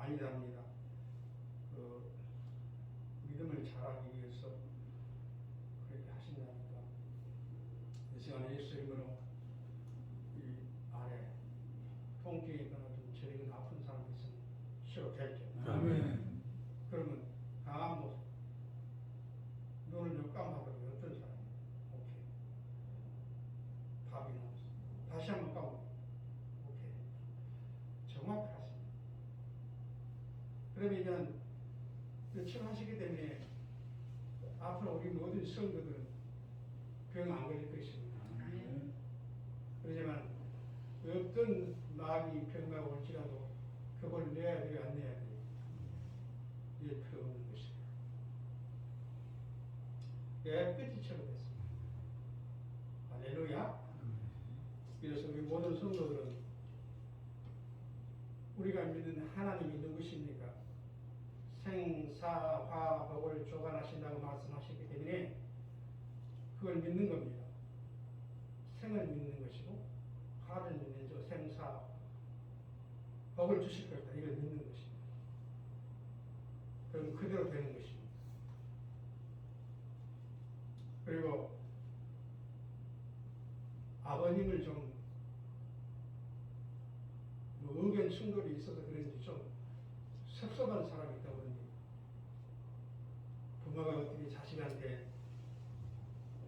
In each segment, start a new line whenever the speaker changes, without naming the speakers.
아니답니다. 믿음을 잘하기 위해서 그렇게 하신다니까 이 시간에 예수 이름으로 이 아래 통증이 있거나 좀 저리거나 아픈 사람이 있으면 치료될게.
아멘.
그러면 강한 모습 눈을 좀 감아보면 어떤 사람이 오케이 답이 나왔어. 다시 한번 감아보면 오케이 정확하십니다. 그러면 이제 치료하시기 때문에 앞으로 우리 모든 성도들은 병 안 걸릴 것입니다. 그렇지만 어떤 마귀 병마가 올지라도 그걸 내야 돼요, 안 내야 돼요? 이게 필요 없는 것입니다. 깨끗이 처리됐습니다. 할렐루야. 그래서 우리 모든 성도들은 우리가 믿는 하나님이 누구십니까? 생사화복을 조관하신다고 말씀하셨기 때문에 그걸 믿는 겁니다. 생을 믿는 것이고 화를 믿는 저 생사 복을 주실 것이다. 이걸 믿는 것입니다. 그럼 그대로 되는 것입니다. 그리고 아버님을 좀 의견 충돌이 있어서 그런지 좀 섭섭한 사람이 있다고 그러니 부모가 어떻게 자식한테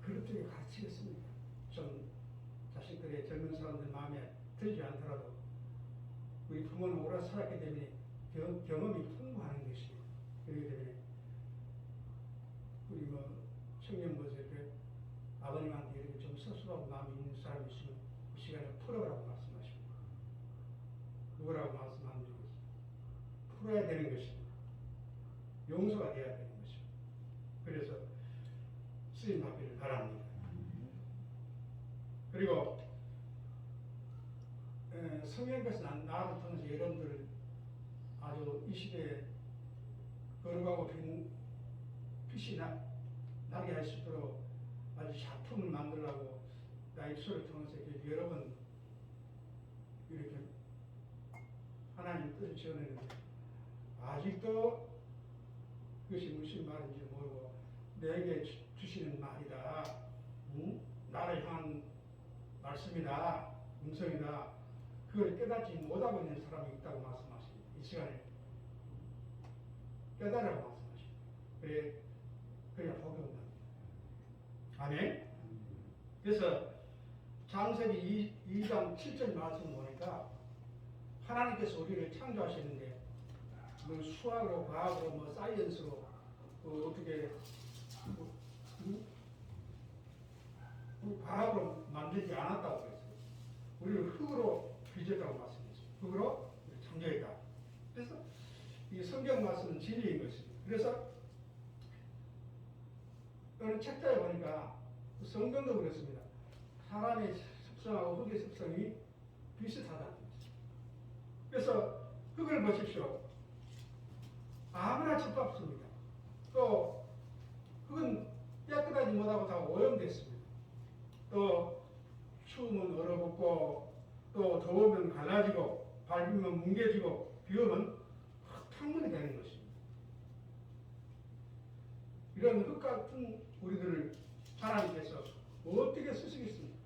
그렇게 가르치겠습니까? 좀 자식들의 젊은 사람들 마음에 들지 않더라도 우리 부모는 오래 살았기 때문에 경험이 풍부하는 것입니다. 그렇기 때문에 우리 청년부에서 이렇게 아버님한테 이렇게 좀 섭섭한 마음이 있는 사람이 있으면 그 시간에 풀어라고 말씀하십니다. 누구라고 말씀 안 드리고 있습니다. 풀어야 되는 것입니다. 용서가 돼야 되는 것입니다. 그래서 쓰임 받기를 바랍니다. 그리고 성령께서 나를 통해서 여러분들을 아주 이 시대에 거룩하고 빛이 나게 할 수 있도록 아주 작품을 만들라고 나 입술을 통해서 이렇게 여러 번 이렇게 하나님 뜻을 지어내는데 아직도 그것이 무슨 말인지 모르고 내게 주시는 말이다. 응? 나를 향한 말씀이다. 음성이다. 그걸 깨닫지 못하고 있는 사람이 있다고 말씀하십니다. 이 시간에 깨달으라고 말씀하십니다. 그래야 복이 온답니다. 아멘. 그래서 창세기 2장 7절 말씀 보니까 하나님께서 우리를 창조하시는데 수학으로 과학으로 사이언스로 어떻게 과학으로 만들지 않았다고 그랬어요. 우리를 흙으로 빚었다고 말씀했어요. 흙으로 창조했다. 그래서 이 성경 말씀은 진리인 것입니다. 그래서 어느 책자에 보니까 성경도 그렇습니다. 사람의 습성하고 흙의 습성이 비슷하다는 것입니다. 그래서 흙을 보십시오. 아무나 짓밟습니다. 또 흙은 깨끗하지 못하고 다 오염됐습니다. 또 추우면 얼어붙고 또 더우면 갈라지고 밟으면 뭉개지고 비 오면 흙탕물이 되는 것입니다. 이런 흙 같은 우리들을 하나님께서 어떻게 쓰시겠습니까?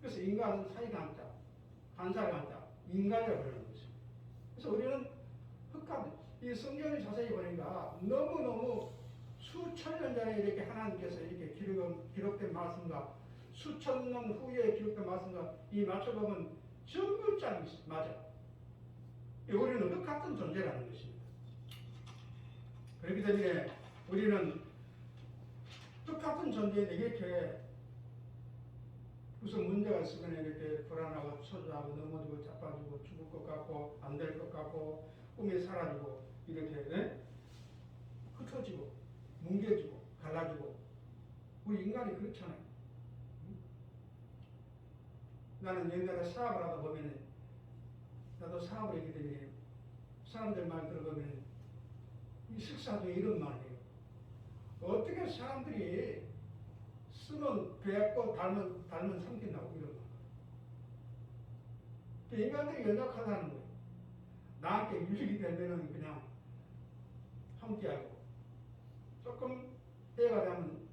그래서 인간은 사이가 않다, 간사가 않다, 인간이라고 그러는 것입니다. 그래서 우리는 흙 같은, 이 성경을 자세히 보니까 너무너무 수천 년 전에 이렇게 하나님께서 이렇게 기록된 말씀과 수천 년 후에 기록된 말씀과 이 맞춰보면 전부 짝이 맞아. 우리는 흙 같은 존재라는 것입니다. 그렇기 때문에 우리는 똑같은 존재인데 이렇게 무슨 문제가 있으면 이렇게 불안하고 초조하고 넘어지고 자빠지고 죽을 것 같고 안 될 것 같고 꿈이 사라지고 이렇게 흩어지고 뭉개지고 갈라지고 우리 인간이 그렇잖아요. 나는 옛날에 사업을 하다 보면 나도 사업을 했기 때문에 사람들 말 들어보면 이 식사 중에 이런 말이에요. 어떻게 사람들이 쓰면 배고 닮은 삼킨다고 이런 말. 인간들이 연약하다는 거예요. 나한테 유익이 되면은 그냥 함께하고, 조금 때가 되면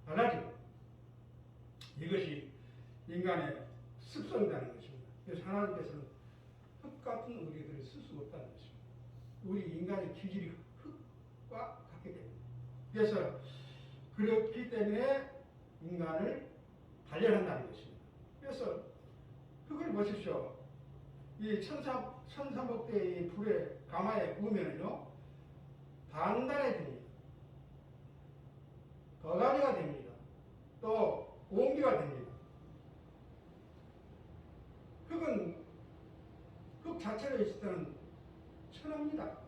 달라지고, 이것이 인간의 습성이라는 것입니다. 그래서 하나님께서는 흙 같은 우리들을 쓸 수 없다는 것입니다. 우리 인간의 기질이 흙과 같게 됩니다. 그래서 그렇기 때문에 인간을 단련한다는 것입니다. 그래서 흙을 보십시오. 이 천사목대의 불에 가마에 구우면요 단단해집니다. 거가지가 됩니다. 또 공기가 됩니다. 흙은 흙 자체로 있을 때는 천합니다.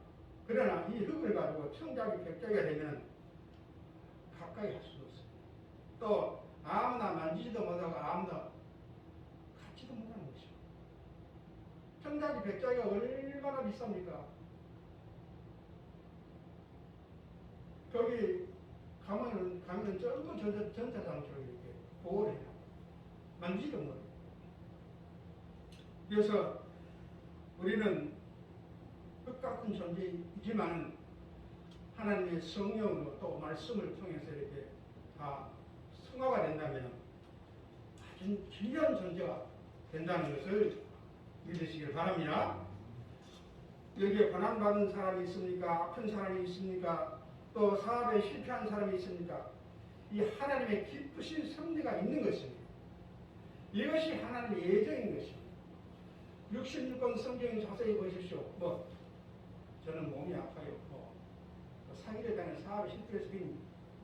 그러나 이 흙을 가지고 청작이 백작이가 되면 가까이 할 수 없어요. 또 아무나 만지지도 못하고 아무나 갖지도 못하는 것이죠. 청작이 백작이가 얼마나 비쌉니까? 거기 가면 전부 전자장처럼 이렇게 보호를 해요. 만지지도 못해요. 그래서 우리는 흙 같은 존재이지만 하나님의 성령으로 또 말씀을 통해서 이렇게 다 승화가 된다면 아주 귀한 존재가 된다는 것을 믿으시길 바랍니다. 여기에 고난받은 사람이 있습니까? 아픈 사람이 있습니까? 또 사업에 실패한 사람이 있습니까? 이 하나님의 기쁘신 섭리가 있는 것입니다. 이것이 하나님의 예정인 것입니다. 66권 성경 자세히 보십시오. 저는 몸이 아파요. 사기를 당한 사업에 실패해서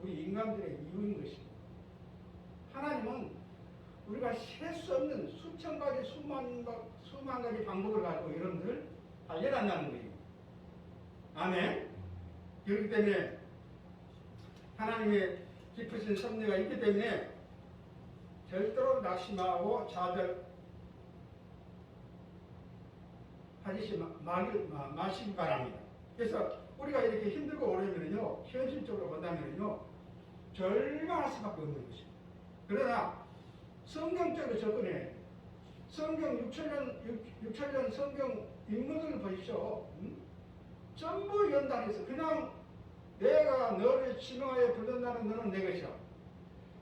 우리 인간들의 이유인 것입니다. 하나님은 우리가 셀 수 없는 수천 가지 수만 가지 방법을 가지고 여러분들 단련한다는 거예요. 아멘. 그렇기 때문에 하나님의 깊으신 섭리가 있기 때문에 절대로 낙심하고 좌절하지 마시기 바랍니다. 그래서 우리가 이렇게 힘들고 오려면요, 현실적으로 본다면요, 절망할 수밖에 없는 것입니다. 그러나 성경적으로 접근해. 성경 6천년 성경 인물들을 보십시오. 전부 연단해서 그냥 내가 너를 지명하여 부른다는 너는 내 것이야.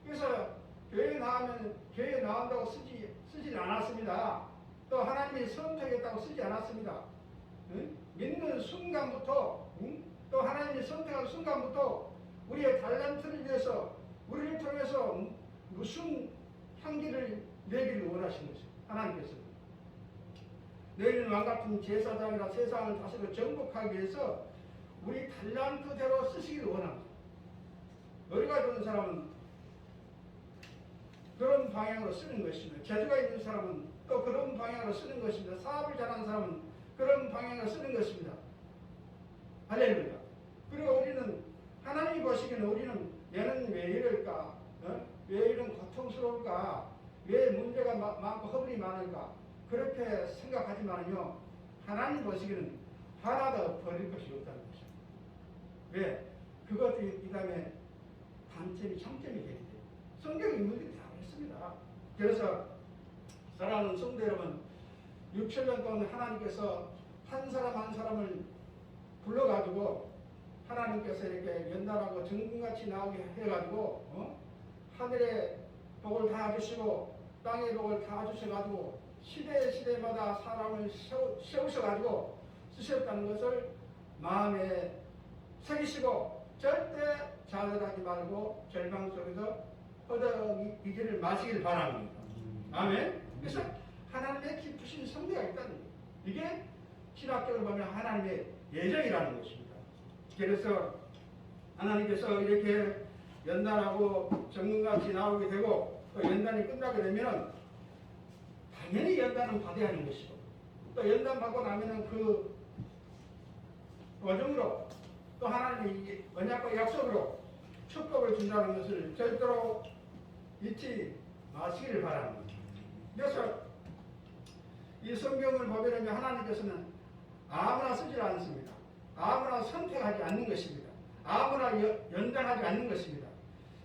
그래서 교회 나온다고 쓰지 않았습니다. 또 하나님이 선택했다고 쓰지 않았습니다. 믿는 순간부터, 또 하나님이 선택한 순간부터 우리의 달란트를 위해서 우리를 통해서 무슨 향기를 내기를 원하신 것이에요. 하나님께서 너희는 왕같은 제사장이라 세상을 다스리고 정복하기 위해서 우리 달란트대로 쓰시기를 원합니다. 머리가 좋은 사람은 그런 방향으로 쓰는 것입니다. 재주가 있는 사람은 또 그런 방향으로 쓰는 것입니다. 사업을 잘하는 사람은 그런 방향으로 쓰는 것입니다. 할렐루야. 그리고 우리는 하나님이 보시기에는 우리는 얘는 왜 이럴까? 왜 이런 고통스러울까? 왜 문제가 많고 허물이 많을까? 그렇게 생각하지만요, 하나님 보시기에는 하나도 버릴 것이 없다는 것입니다. 왜? 그것이 이 다음에 단점이 장점이 되게 돼요. 성경 인물들이 다 그랬습니다. 그래서 사랑하는 성도 여러분, 6천년 동안 하나님께서 한 사람 한 사람을 불러가지고 하나님께서 이렇게 연단하고 정금같이 나오게 해가지고 하늘의 복을 다 주시고 땅의 복을 다 주셔가지고 시대마다 사람을 세우셔가지고 쓰셨다는 것을 마음에 새기시고 절대 좌절하지 말고 절망 속에서 허덕이지를 마시길 바랍니다. 아멘. 그래서 하나님의 깊으신 섭리가 있다는 거예요. 이게 신학적으로 보면 하나님의 예정이라는 것입니다. 그래서 하나님께서 이렇게 연단하고 정금같이 나오게 되고 또 연단이 끝나게 되면 당연히 연단은 받아야 하는 것이고 또 연단 받고 나면은 그 과정으로 또 하나님이 언약과 약속으로 축복을 준다는 것을 절대로 잊지 마시기를 바랍니다. 그래서 이 성경을 보면 하나님께서는 아무나 쓰지 않습니다. 아무나 선택하지 않는 것입니다. 아무나 연단하지 않는 것입니다.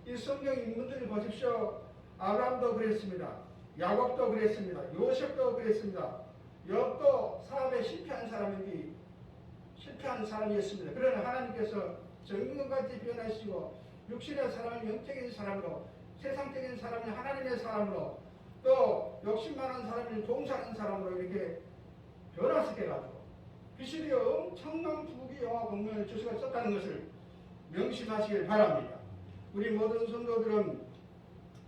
이 성경 인물들을 보십시오. 아브라함도 그랬습니다. 야곱도 그랬습니다. 요셉도 그랬습니다. 욥도 사업에 실패한 사람이었습니다. 그러나 하나님께서 정금같이 변하시고 육신의 사람을 영적인 사람으로, 세상적인 사람을 하나님의 사람으로, 또 욕심 많은 사람을 봉사하는 사람으로 이렇게 변화시켜가지고 비실이 엄청난 부귀 영화 공명을 주시고 썼다는 것을 명심하시길 바랍니다. 우리 모든 성도들은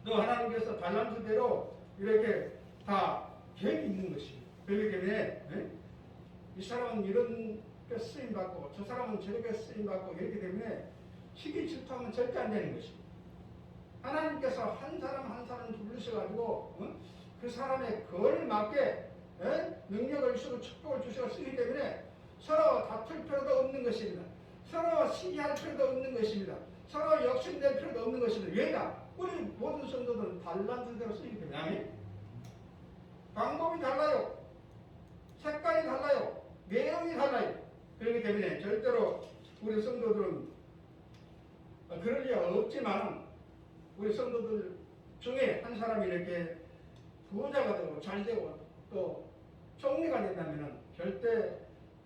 또 하나님께서 달란트대로 이렇게 다 계획이 있는 것입니다. 그렇기 때문에 이 사람은 이런 쓰임받고 저 사람은 저렇게 쓰임받고 이렇기 때문에 시기 질투하면 절대 안 되는 것입니다. 하나님께서 한 사람 한 사람 부르셔가지고 그 사람의 걸맞게 능력을 주시고 축복을 주시고 쓰기 때문에 서로 다툴 필요도 없는 것입니다. 서로 시기할 필요도 없는 것입니다. 서로 욕심낼 필요도 없는 것입니다. 왜냐? 우리 모든 성도들은 달란트대로 쓰기 때문에. 아멘. 방법이 달라요. 색깔이 달라요. 내용이 달라요. 그렇기 때문에 절대로 우리 성도들은 그럴 리가 없지만 우리 성도들 중에 한 사람이 이렇게 부자가 되고 잘 되고 또 총리가 된다면 절대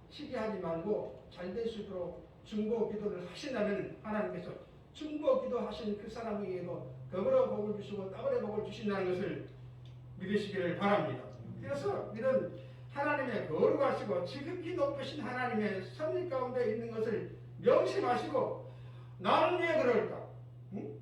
시기하지 말고 잘 될 수 있도록 중보 기도를 하신다면 하나님께서 중보 기도하신 그 사람에게도 더불어 복을 주시고 더불어 복을 주신다는 것을 믿으시기를 바랍니다. 그래서 이런 하나님의 거룩하시고 지극히 높으신 하나님의 섭리 가운데 있는 것을 명심하시고 나는 왜 그럴까? 응?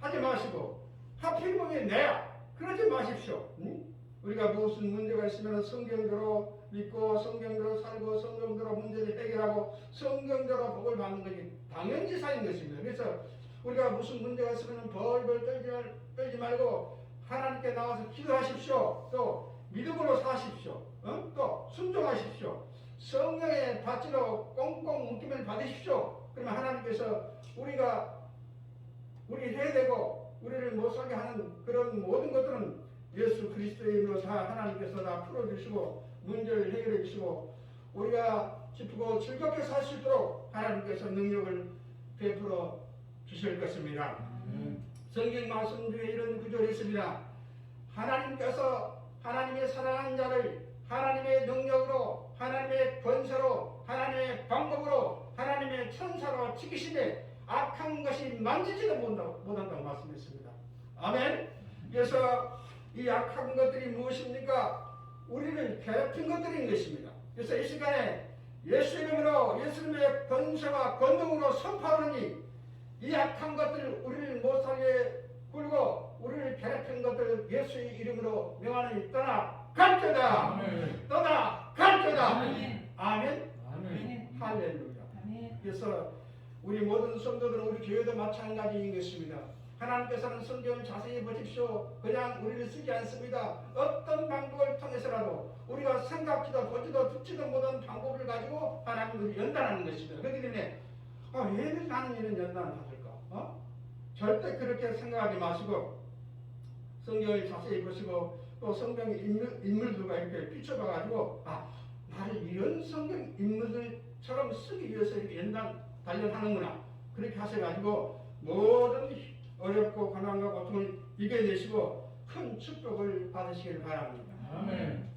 하지 마시고 하필이면 내야 그러지 마십시오. 응? 우리가 무슨 문제가 있으면 성경대로 믿고 성경대로 살고 성경대로 문제를 해결하고 성경대로 복을 받는 것이 당연지사인 것입니다. 그래서 우리가 무슨 문제가 있으면 벌벌 떨지 말고 하나님께 나와서 기도하십시오. 또 믿음으로 사십시오. 또 순종하십시오. 성령의 밭으로 꽁꽁 묶임을 받으십시오. 그러면 하나님께서 우리 해야 되고 우리를 못 살게 하는 그런 모든 것들은 예수 그리스도의 이름으로 다 하나님께서 다 풀어주시고 문제를 해결해 주시고 우리가 기쁘고 즐겁게 살 수 있도록 하나님께서 능력을 베풀어 주실 것입니다. 성경 말씀 중에 이런 구절이 있습니다. 하나님께서 하나님의 사랑하는 자를 하나님의 능력으로 하나님의 권세로 하나님의 방법으로 하나님의 천사로 지키시되 악한 것이 만지지도 못한다고 말씀했습니다. 아멘. 그래서 이 악한 것들이 무엇입니까? 우리를 괴롭힌 것들인 것입니다. 그래서 이 시간에 예수 이름으로 예수님의 권세와 권능으로 선포하느니 이 악한 것들 우리를 못살게 굴고 우리를 괴롭힌 것들 예수의 이름으로 명하느니 떠나 갈거다. 떠나 갈거다. 아멘. 아멘. 할렐루야. 아멘. 그래서 우리 모든 성도들은 우리 교회도 마찬가지인 것입니다. 하나님께서는 성경을 자세히 보십시오. 그냥 우리를 쓰지 않습니다. 어떤 방법을 통해서라도 우리가 생각지도 보지도 듣지도 못한 방법을 가지고 하나님을 연단하는 것입니다. 그렇기 때문에 왜 나는 이런 연단을 받을까? 절대 그렇게 생각하지 마시고 성경을 자세히 보시고 또 성경의 인물들과 이렇게 비춰봐가지고 나를 이런 성경 인물들처럼 쓰기 위해서 이렇게 단련하는구나. 그렇게 하셔가지고 모든 어렵고 고난과 고통을 이겨내시고 큰 축복을 받으시길 바랍니다. 아멘.